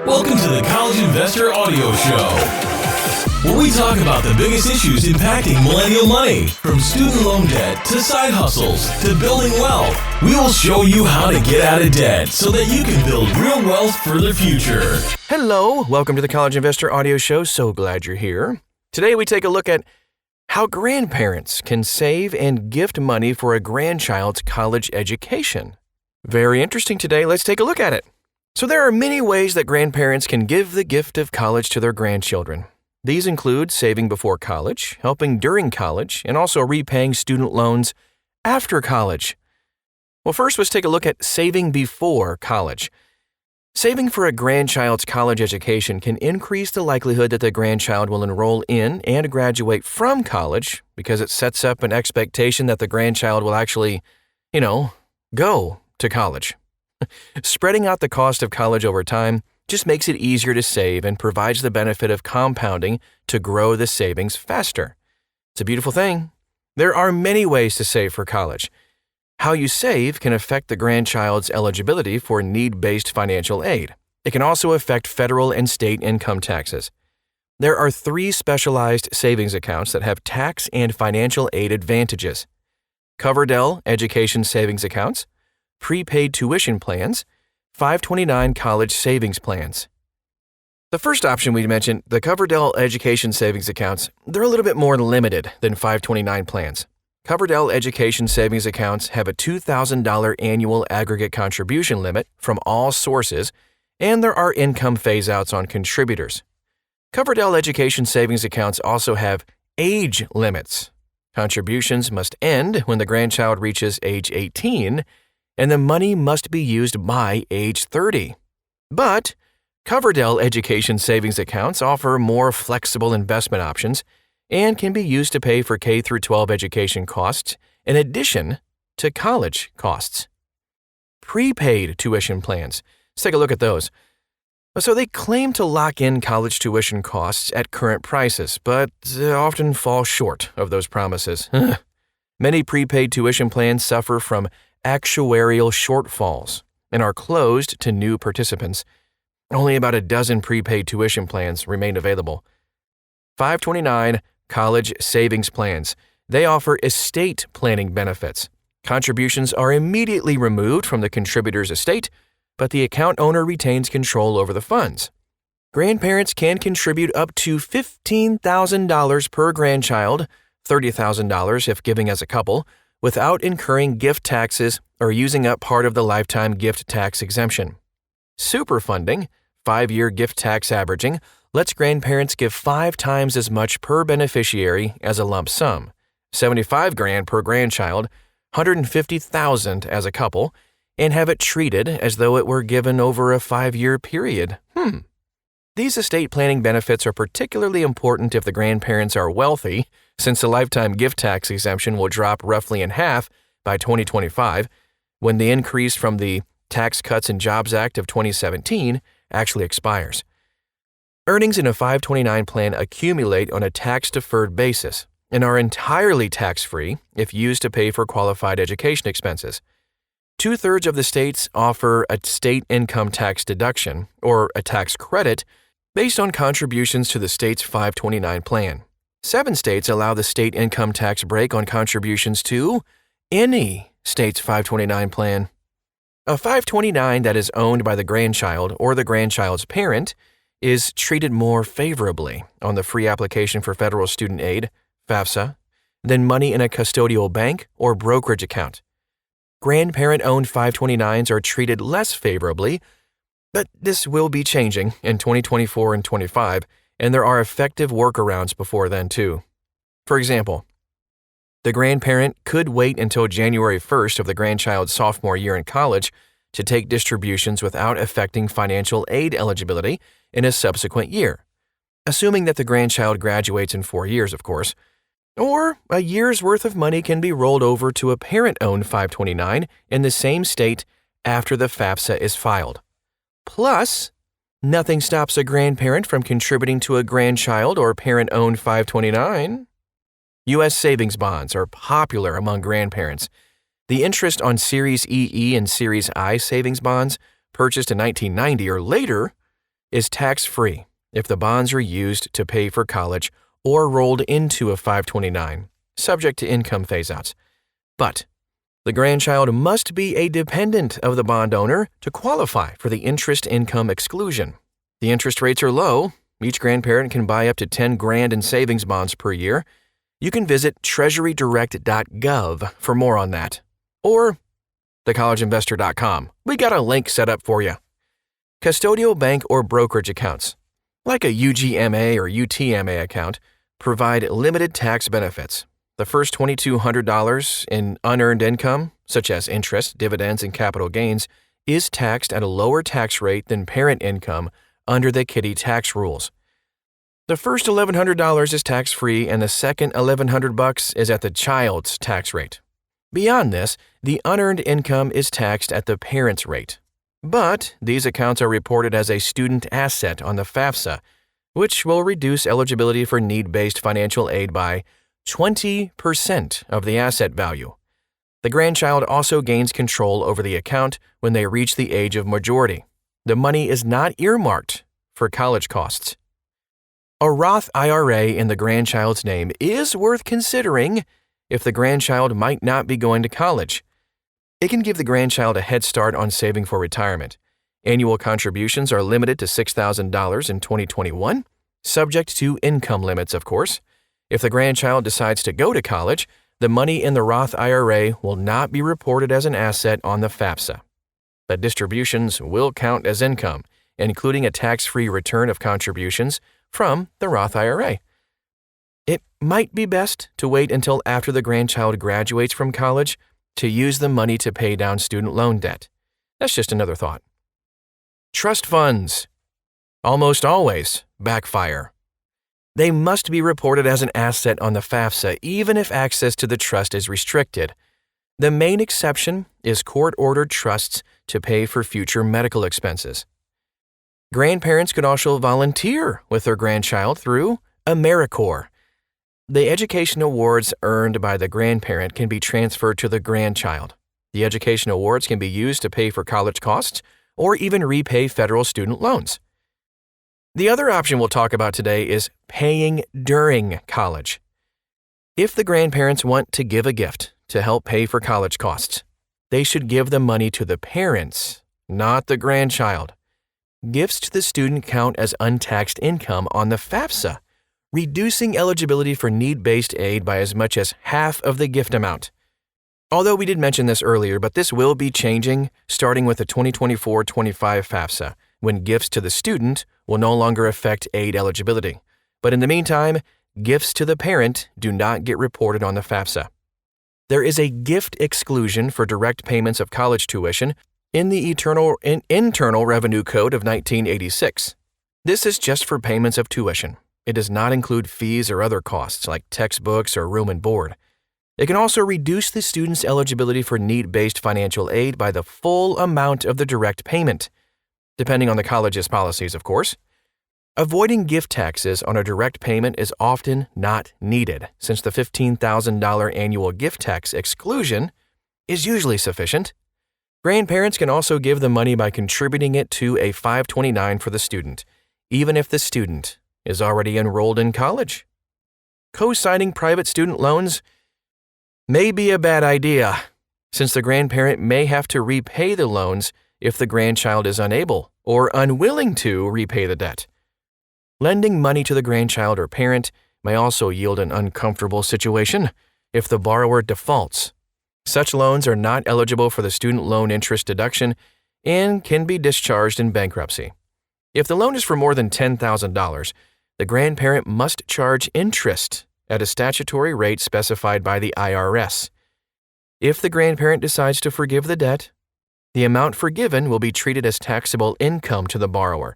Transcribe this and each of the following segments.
Welcome to the College Investor Audio Show, where we talk about the biggest issues impacting millennial money, from student loan debt to side hustles to building wealth. We will show you how to get out of debt so that you can build real wealth for the future. Hello, welcome to the College Investor Audio Show. So glad you're here. Today we take a look at how grandparents can save and gift money for a grandchild's college education. Very interesting today. Let's take a look at it. So there are many ways that grandparents can give the gift of college to their grandchildren. These include saving before college, helping during college, and also repaying student loans after college. Well, first let's take a look at saving before college. Saving for a grandchild's college education can increase the likelihood that the grandchild will enroll in and graduate from college because it sets up an expectation that the grandchild will actually, go to college. Spreading out the cost of college over time just makes it easier to save and provides the benefit of compounding to grow the savings faster. It's a beautiful thing. There are many ways to save for college. How you save can affect the grandchild's eligibility for need-based financial aid. It can also affect federal and state income taxes. There are 3 specialized savings accounts that have tax and financial aid advantages: Coverdell Education Savings Accounts, Prepaid Tuition Plans, 529 College Savings Plans. The first option we mentioned, the Coverdell Education Savings Accounts, they're a little bit more limited than 529 plans. Coverdell Education Savings Accounts have a $2,000 annual aggregate contribution limit from all sources, and there are income phase-outs on contributors. Coverdell Education Savings Accounts also have age limits. Contributions must end when the grandchild reaches age 18, and the money must be used by age 30. But Coverdell Education Savings Accounts offer more flexible investment options and can be used to pay for K-12 education costs in addition to college costs. Prepaid tuition plans. Let's take a look at those. So they claim to lock in college tuition costs at current prices, but often fall short of those promises. Many prepaid tuition plans suffer from actuarial shortfalls and are closed to new participants. Only about a dozen prepaid tuition plans remain available. 529 College Savings Plans. They offer estate planning benefits. Contributions are immediately removed from the contributor's estate, but the account owner retains control over the funds. Grandparents can contribute up to $15,000 per grandchild, $30,000 if giving as a couple, without incurring gift taxes or using up part of the lifetime gift tax exemption. Super funding, 5-year gift tax averaging, lets grandparents give 5 times as much per beneficiary as a lump sum, $75,000 per grandchild, $150,000 as a couple, and have it treated as though it were given over a 5-year period. These estate planning benefits are particularly important if the grandparents are wealthy, since the lifetime gift tax exemption will drop roughly in half by 2025, when the increase from the Tax Cuts and Jobs Act of 2017 actually expires. Earnings in a 529 plan accumulate on a tax-deferred basis and are entirely tax-free if used to pay for qualified education expenses. 2/3 of the states offer a state income tax deduction, or a tax credit, based on contributions to the state's 529 plan. 7 states allow the state income tax break on contributions to any state's 529 plan. A 529 that is owned by the grandchild or the grandchild's parent is treated more favorably on the free application for federal student aid, FAFSA, than money in a custodial bank or brokerage account. Grandparent-owned 529s are treated less favorably, but this will be changing in 2024 and 25, and there are effective workarounds before then too. For example, the grandparent could wait until January 1st of the grandchild's sophomore year in college to take distributions without affecting financial aid eligibility in a subsequent year, assuming that the grandchild graduates in 4 years, of course. Or a year's worth of money can be rolled over to a parent-owned 529 in the same state after the FAFSA is filed. Plus, nothing stops a grandparent from contributing to a grandchild or parent-owned 529. U.S. savings bonds are popular among grandparents. The interest on Series EE and Series I savings bonds, purchased in 1990 or later, is tax-free if the bonds are used to pay for college or rolled into a 529, subject to income phase-outs. But the grandchild must be a dependent of the bond owner to qualify for the interest income exclusion. The interest rates are low. Each grandparent can buy up to $10,000 in savings bonds per year. You can visit treasurydirect.gov for more on that. Or thecollegeinvestor.com. We got a link set up for you. Custodial bank or brokerage accounts, like a UGMA or UTMA account, provide limited tax benefits. The first $2,200 in unearned income, such as interest, dividends, and capital gains, is taxed at a lower tax rate than parent income under the kiddie tax rules. The first $1,100 is tax-free, and the second $1,100 is at the child's tax rate. Beyond this, the unearned income is taxed at the parent's rate. But these accounts are reported as a student asset on the FAFSA, which will reduce eligibility for need-based financial aid by 20% of the asset value. The grandchild also gains control over the account when they reach the age of majority. The money is not earmarked for college costs. A Roth IRA in the grandchild's name is worth considering if the grandchild might not be going to college. It can give the grandchild a head start on saving for retirement. Annual contributions are limited to $6,000 in 2021, subject to income limits, of course. If the grandchild decides to go to college, the money in the Roth IRA will not be reported as an asset on the FAFSA. But distributions will count as income, including a tax-free return of contributions from the Roth IRA. It might be best to wait until after the grandchild graduates from college to use the money to pay down student loan debt. That's just another thought. Trust funds almost always backfire. They must be reported as an asset on the FAFSA even if access to the trust is restricted. The main exception is court-ordered trusts to pay for future medical expenses. Grandparents could also volunteer with their grandchild through AmeriCorps. The education awards earned by the grandparent can be transferred to the grandchild. The education awards can be used to pay for college costs or even repay federal student loans. The other option we'll talk about today is paying during college. If the grandparents want to give a gift to help pay for college costs, they should give the money to the parents, not the grandchild. Gifts to the student count as untaxed income on the FAFSA, reducing eligibility for need-based aid by as much as half of the gift amount. Although we did mention this earlier, but this will be changing starting with the 2024-25 FAFSA, when gifts to the student will no longer affect aid eligibility. But in the meantime, gifts to the parent do not get reported on the FAFSA. There is a gift exclusion for direct payments of college tuition in the Internal Revenue Code of 1986. This is just for payments of tuition. It does not include fees or other costs like textbooks or room and board. It can also reduce the student's eligibility for need-based financial aid by the full amount of the direct payment, depending on the college's policies, of course. Avoiding gift taxes on a direct payment is often not needed, since the $15,000 annual gift tax exclusion is usually sufficient. Grandparents can also give the money by contributing it to a 529 for the student, even if the student is already enrolled in college. Co-signing private student loans may be a bad idea, since the grandparent may have to repay the loans if the grandchild is unable or unwilling to repay the debt. Lending money to the grandchild or parent may also yield an uncomfortable situation if the borrower defaults. Such loans are not eligible for the student loan interest deduction and can be discharged in bankruptcy. If the loan is for more than $10,000, the grandparent must charge interest at a statutory rate specified by the IRS. If the grandparent decides to forgive the debt, the amount forgiven will be treated as taxable income to the borrower.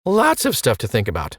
Lots of stuff to think about.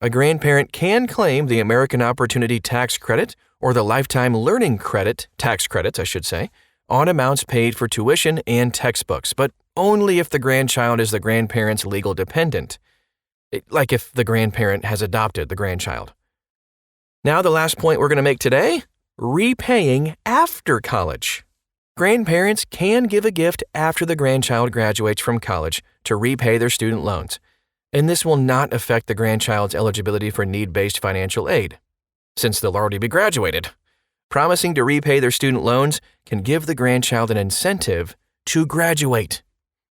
A grandparent can claim the American Opportunity Tax Credit or the Lifetime Learning Credit, tax credits, I should say, on amounts paid for tuition and textbooks, but only if the grandchild is the grandparent's legal dependent, like if the grandparent has adopted the grandchild. Now the last point we're going to make today, repaying after college. Grandparents can give a gift after the grandchild graduates from college to repay their student loans. And this will not affect the grandchild's eligibility for need-based financial aid, since they'll already be graduated. Promising to repay their student loans can give the grandchild an incentive to graduate.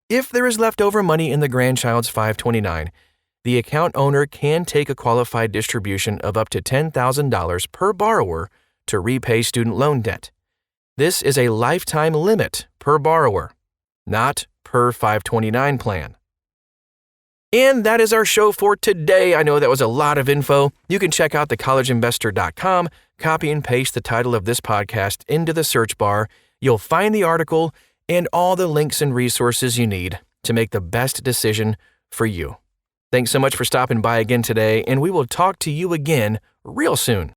If there is leftover money in the grandchild's 529, the account owner can take a qualified distribution of up to $10,000 per borrower to repay student loan debt. This is a lifetime limit per borrower, not per 529 plan. And that is our show for today. I know that was a lot of info. You can check out thecollegeinvestor.com, copy and paste the title of this podcast into the search bar. You'll find the article and all the links and resources you need to make the best decision for you. Thanks so much for stopping by again today, and we will talk to you again real soon.